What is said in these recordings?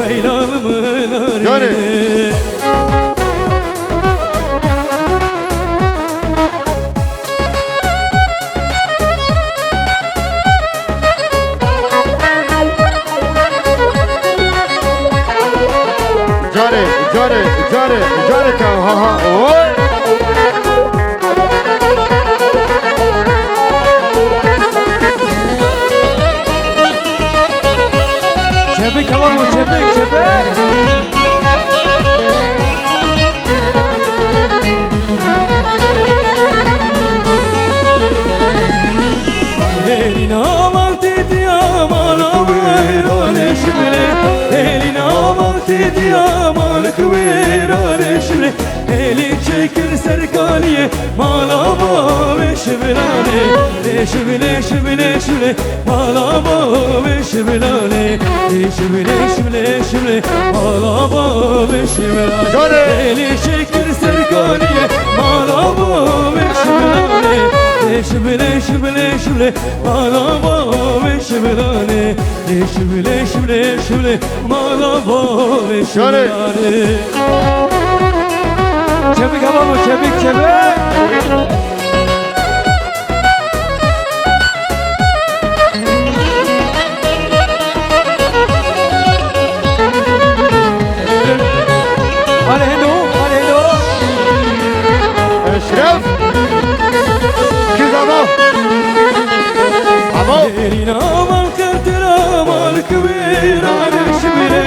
Beylanımın Yani. Cari kan ha ha oy. Çepik hava mı çepik. Elin aman dedi aman aman eşimle. Elin aman dedi aman kıvıran eşimle. Eli çekir serkaniye malama eşimlane. Eşimle malama eşimlane. Eşimle malama eşimlane. Eli çekir serkaniye malama eşimlane. Eşimle malama eşimlane. Eşimle malama eşimlane. Çevik hava mı çevik. Aleyno Eşref Kız ama Elin aman kırtıra mal kıvıran eşimle.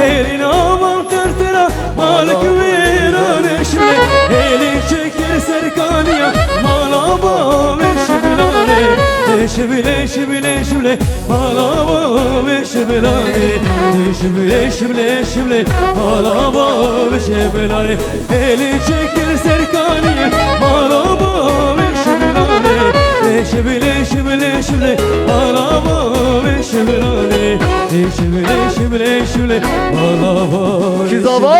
Elin aman kırtıra mal kıvıran eşimle. Elin çekir serkaniye malama eşimlane. Eşimle malama eşimlane. Eşimle malama eşimlane. Elin çekir serkaniye malama eşimlane. Eşimle malama eşimlane. Eşimle malama Kız ama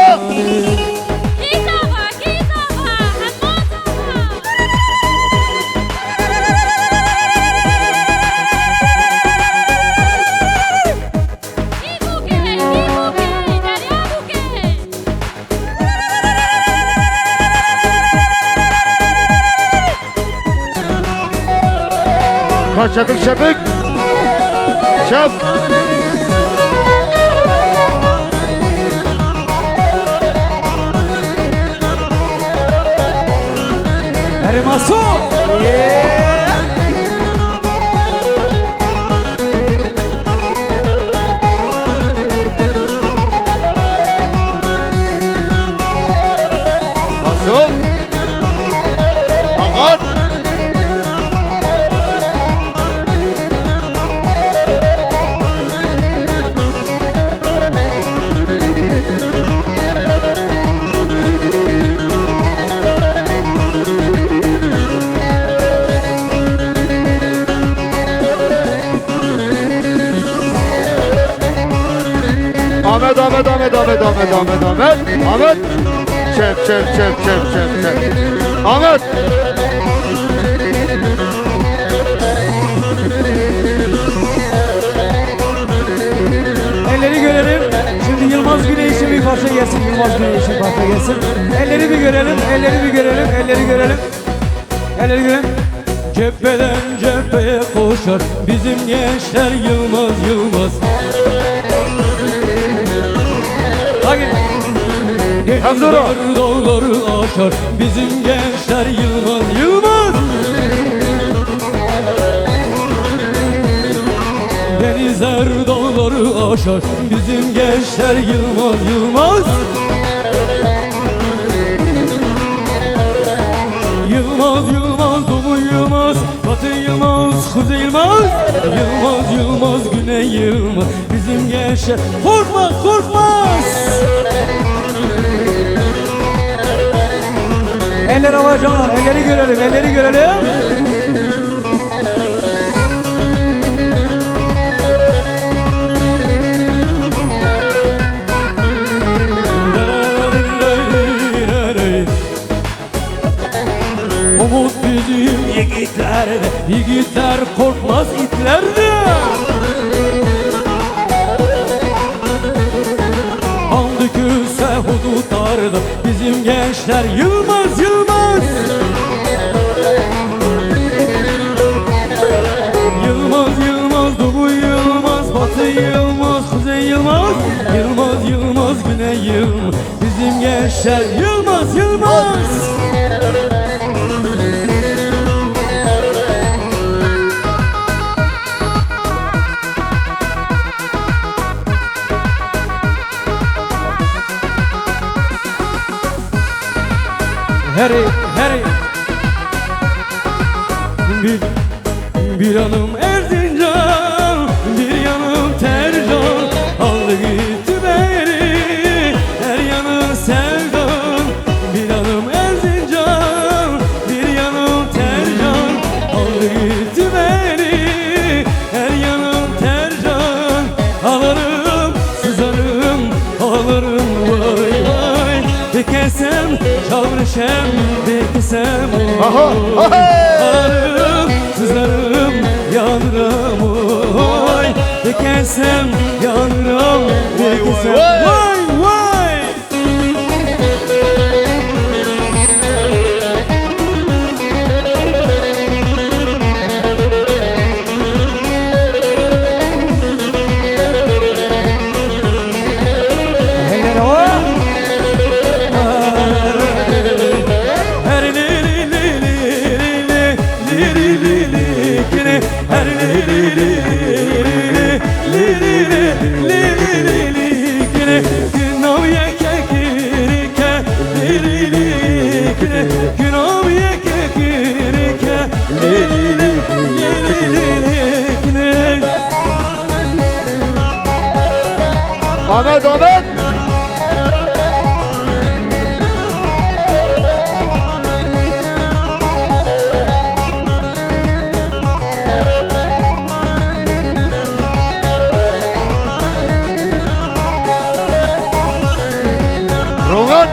Kaç çepik Şef Erimaso Nasıl? Aman Ahmet Şef Ahmet elleri görelim. Şimdi Yılmaz Güney için bir parça gelsin. Elleri bir görelim. Cepheden cepheye koşar bizim gençler Yılmaz. Hadi. Dağları aşar bizim gençler Yılmaz. Denizler dağları aşar bizim gençler Yılmaz. Yılmaz, Doğu Yılmaz, Batı Yılmaz, Kuzey Yılmaz, Güney Yılmaz. Bizim gençler korkmaz. Eller havacı, elleri görelim. Umut bizim yiğitler korkmaz itlerdi. gençler Yılmaz Yılmaz. Yılmaz Yılmaz, Doğu Yılmaz, Batı Yılmaz, Kuzey Yılmaz, Yılmaz Yılmaz, Güney Yılmaz. Bizim gençler Yılmaz Yılmaz. Heri, heri. Bir yanım Erzincan, bir yanım Tercan. Aldı gitti beni, her yanım sevdan. Bir yanım Erzincan, bir yanım Tercan. Aldı gitti beni, her yanım Tercan. Ağlarım, sızarım, ağlarım vay vay. Dikesem, çavrışem, dikesem ağlarım, sızarım, yanırım oy. Dikesem, yanırım, dikesem vay vay. Ahmet Ahmet. Roman.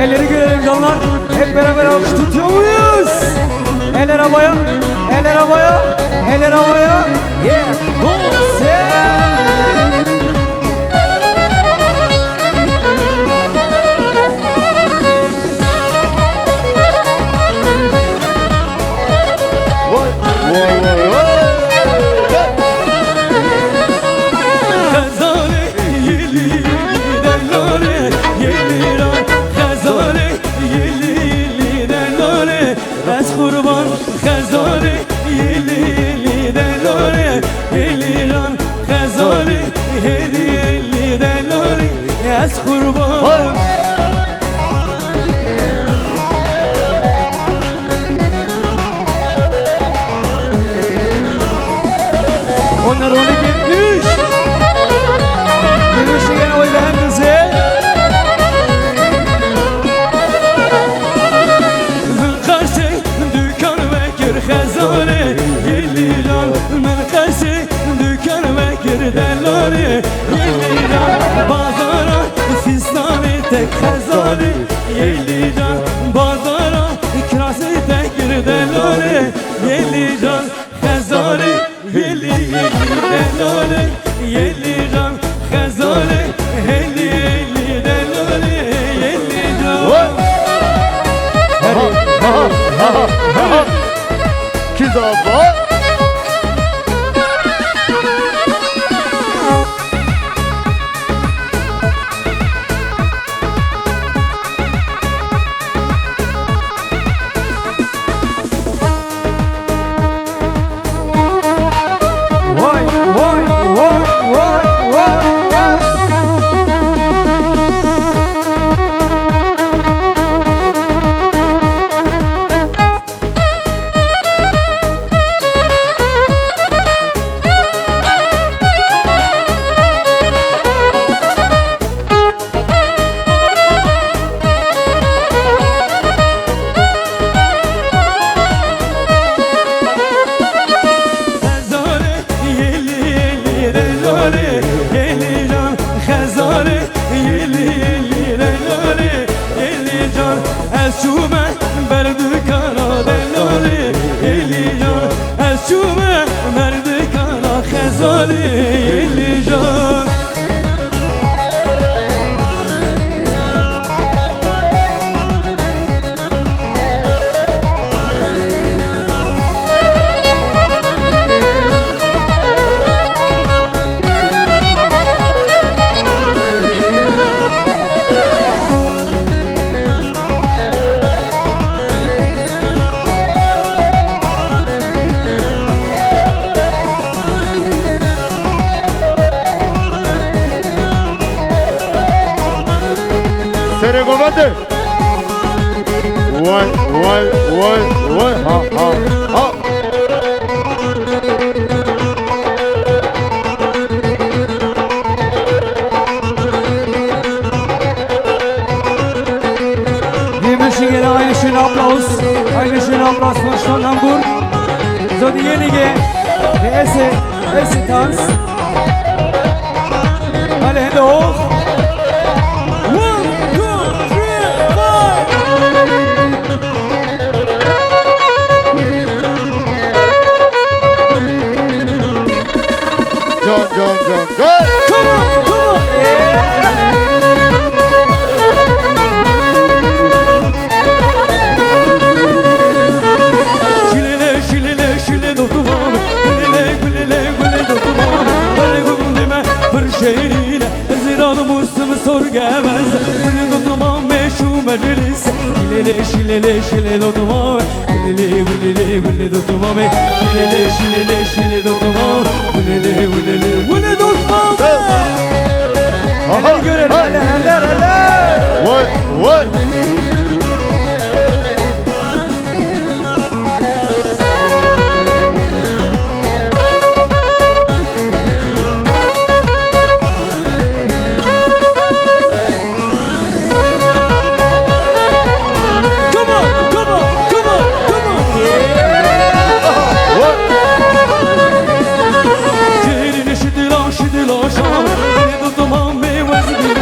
Elleri görelim canlar. Hep beraber alkış tutuyor muyuz? Eller havaya, eller havaya, eller havaya. Yeah, go, Vay vay vay. Kurban Khazari yeli delore eliran Khazari yeli delore yas kurban. Onlar onu gitmiş. Gitmiş gene oylayan kızı. Khazari yeliran men qasi dükkan ve girdelari yeliran bazara sistani tek Khazari yeliran bazara ikrası tek girdelari yeliran Khazari yeliran yeliran Khazari yeliran yeliran. Kiz abla. Vay vay vay vay vay. efendi. Vay vay vay vay ha ha ha. Wir wünschen Ihnen einen schönen Applaus. Einen schönen Applaus von Stollenburg. So diejenige, der erste Tanz. Alle Hände hoch. 1, 2, 3, 4. Can can can can. Come on, come on. Şilele, şilele, şile dokumam. Gülele, gülele, güle dokumam. Böyle gülüme bir şeyine. Ziradım üstümü sor gelmez. Güle dokumam meşhur meclis. Şilele, şilele, şile dokumam. Gülele, gülele, güle dokumam. Şilele, şilele, şile dokumam. Gülele, gülele, güle dokumam. Hadi görelim. Hele, hele, hele. Vay vay. Come on, come on, come on, come on. Şiirin şidila, şidila şam. Beni tutmam be vazgeçim.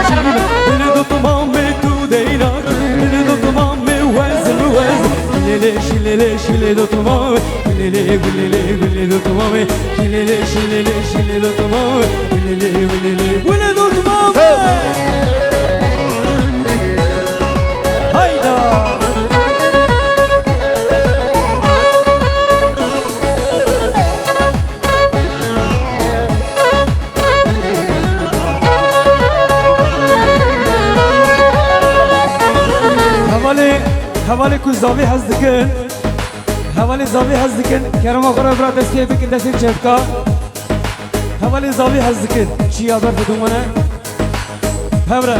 Beni tutmam be tu deyla. Beni tutmam be vaz. Şilele, şilele, şile tutmam. Gülele, gülele, güle tutmam. Şilele, şilele, şile tutmam. Gülele, gülele, güle tutmam. Hayda. Havale ku zavi hez dikin. Havale zavi hez dikin. Kerema khora bra destiye bikin destin çevka. Havale zavi hez dikin. Çiya ber fudumane. Havre.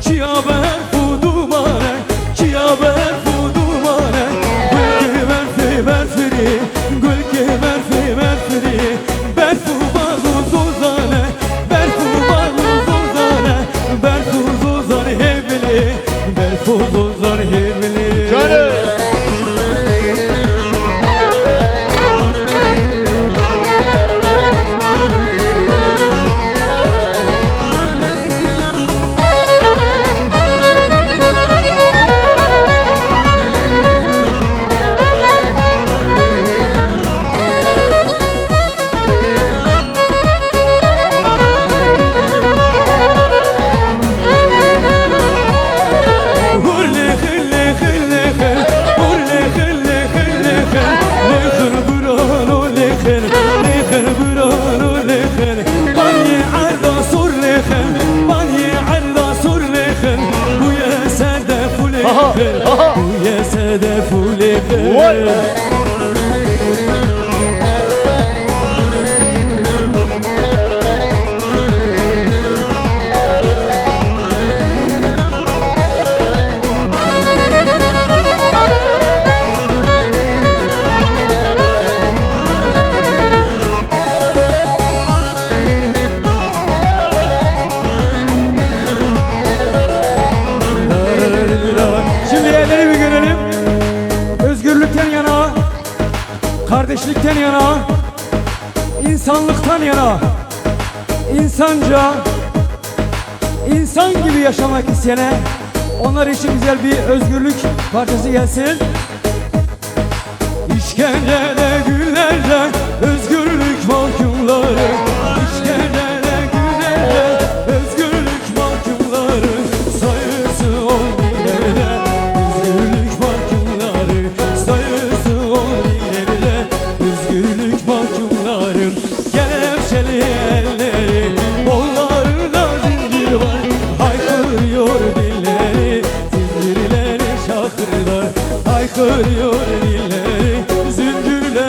Çiya ber fudumane. Çiya ber fudumane. Gül ki berfiri. Gül ki berfiri. Berfu bazu zuzane. Berfu bazu zuzane. Berfu zuzane hevli. Berfu zuzane hevli. Canım. Bu ya sedef ulefir. Şimdi elleri bir görelim. Özgürlükten yana, kardeşlikten yana, insanlıktan yana, insanca, insan gibi yaşamak isteyene, onlar için güzel bir özgürlük parçası gelsin. İşkencede günlerce özgürlük mahkumları, İşkencede günlerce özgürlük mahkumları, sayısı on binlerce özgürlük mahkumları, sayısı on binlerce özgürlük mahkumları. Kelepçeli elleri, kollarında zincir var, haykırıyor dilleri, zincirleri şakırlar, haykırıyor dilleri, zincirleri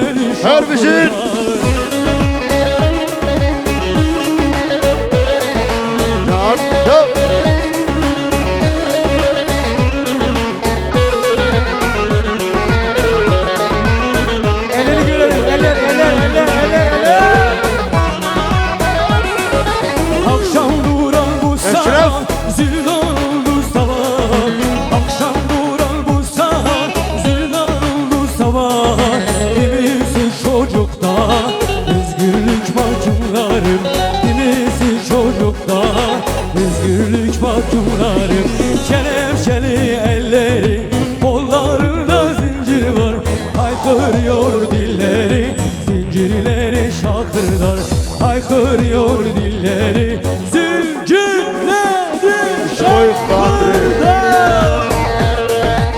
haykırıyor dilleri, zincirleri şakırdar. Haykırıyor dilleri, zincirleri şakırdar.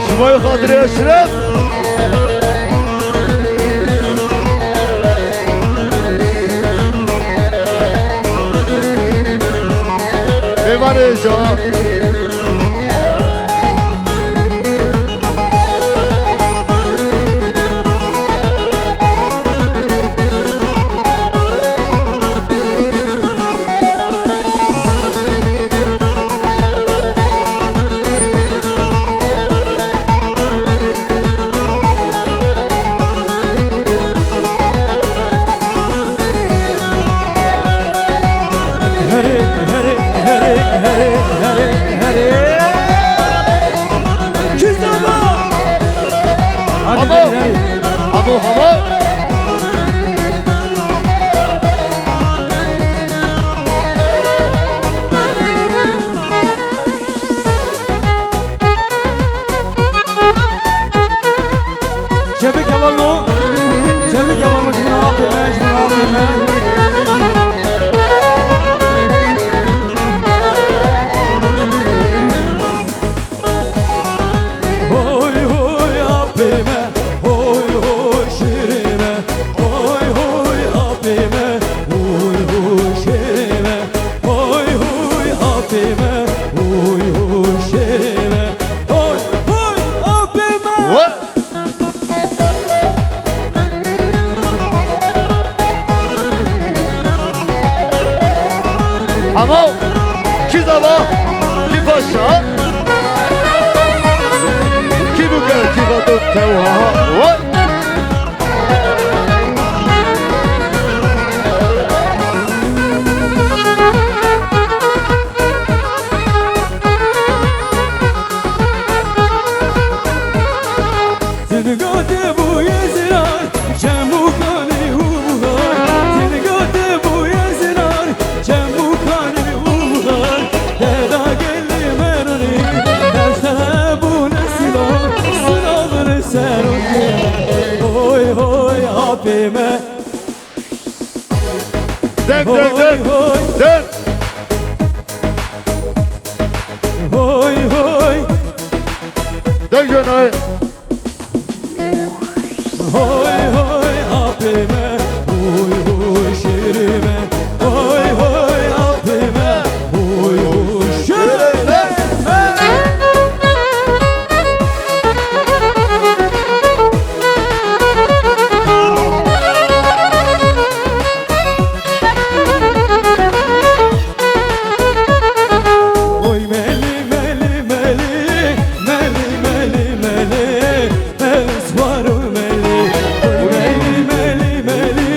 Şumayı Kadri Eşref. Eyvan Eşref. Hare hare hare hare hare hare. Kızama. Hadi Hamo. hadi. Hamo hamo. Şebek yalanlo. Şebek yalanlo. Şunu al deme. Şunu al deme. Hoy hoy abime, hoy hoy şirime, hoy hoy abime, hoy hoy şirime, hoy hoy abime, hoy hoy şirime, hoy hoy abime. What? Hamo. Kizama. Kipaşa. Kibuka kibato tewa. What? Seni gördü bu yazılar, çemukani umular. Seni gördü bu yazılar, çemukani umular. Deda geldi merani, dersene bu nesilo, sınavını sen okuyama. Hoy hoy abime, Dön hoy dön dön. hoy, Dön. hoy hoy, Dön Cönay. hoy hoy abime, hoy hoy şirime, hoy hoy abime, hoy hoy şirime. Oy meli meli meli, meli meli meli, melis var o meli. Oy meli meli meli,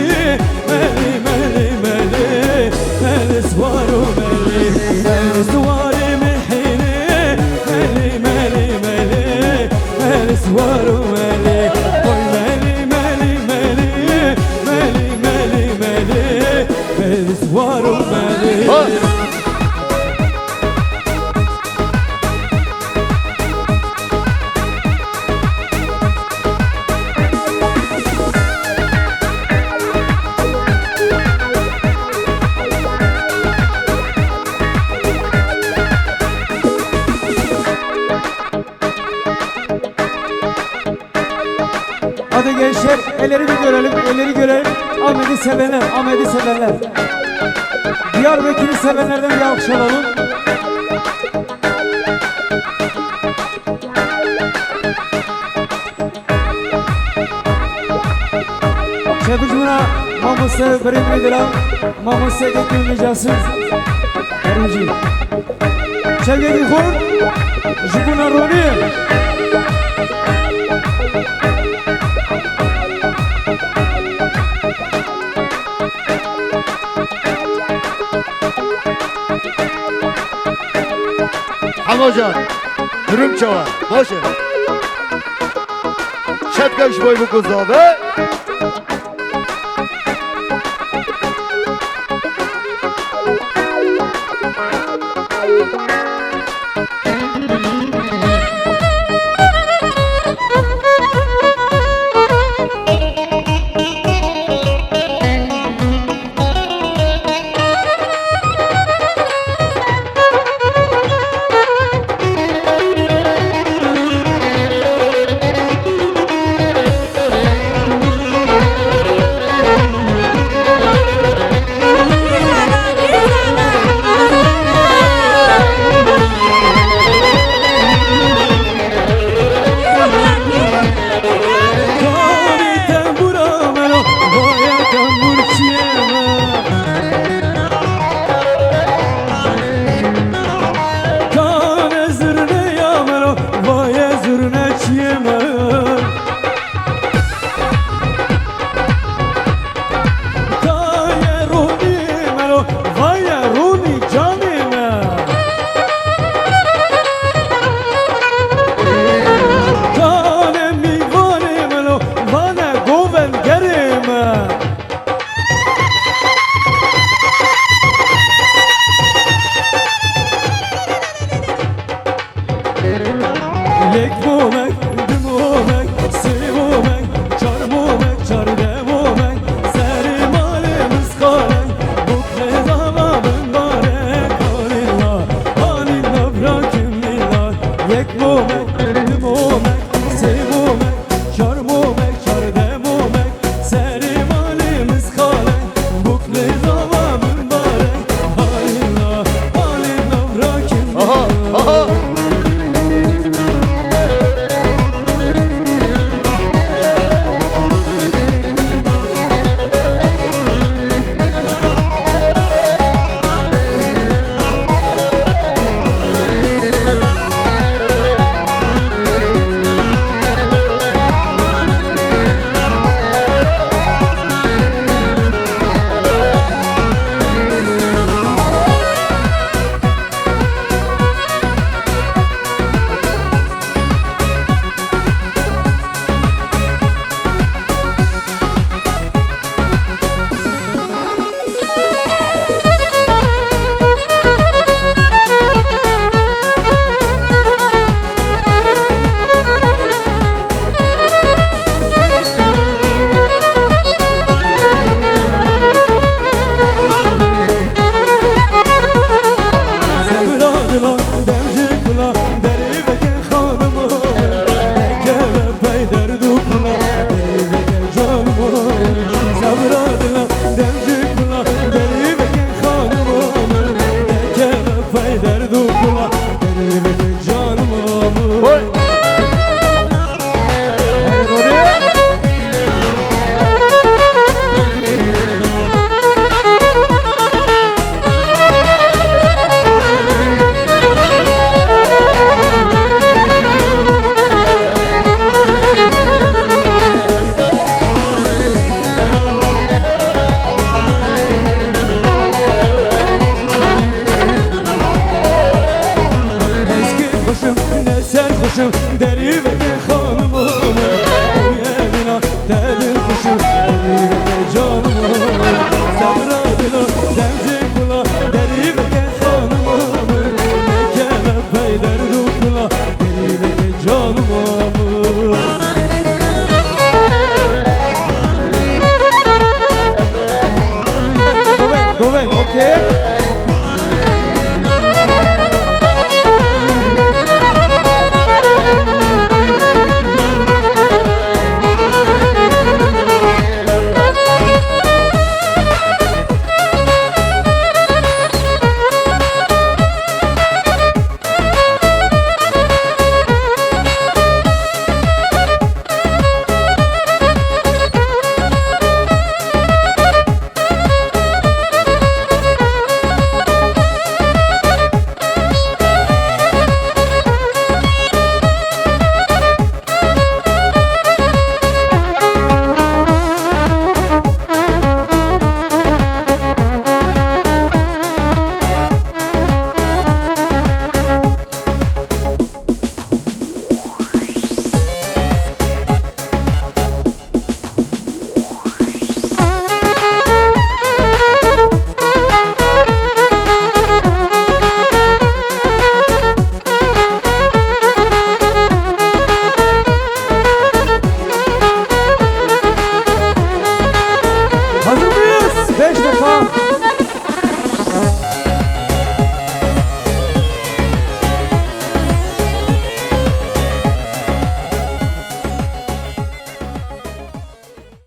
meli meli meli, melis var o meli. Melis var mehine, meli meli meli, melis var o meli. Oy meli meli meli, meli meli meli, melis var o meli. Ha. Hadi gençler, elleri bir görelim, elleri görelim. Ahmet'i sevenler, Ahmet'i sevenler. Diyarbakır'ı sevenlerden bir alkış alalım. Şebicuna maması birimli dilan, maması getirmeyeceksin. Ermici. Şevgeti Khur, Jibuna Roni. Hamocan. Dürüm çava. Başı. Şapkaş boy bu kızda be.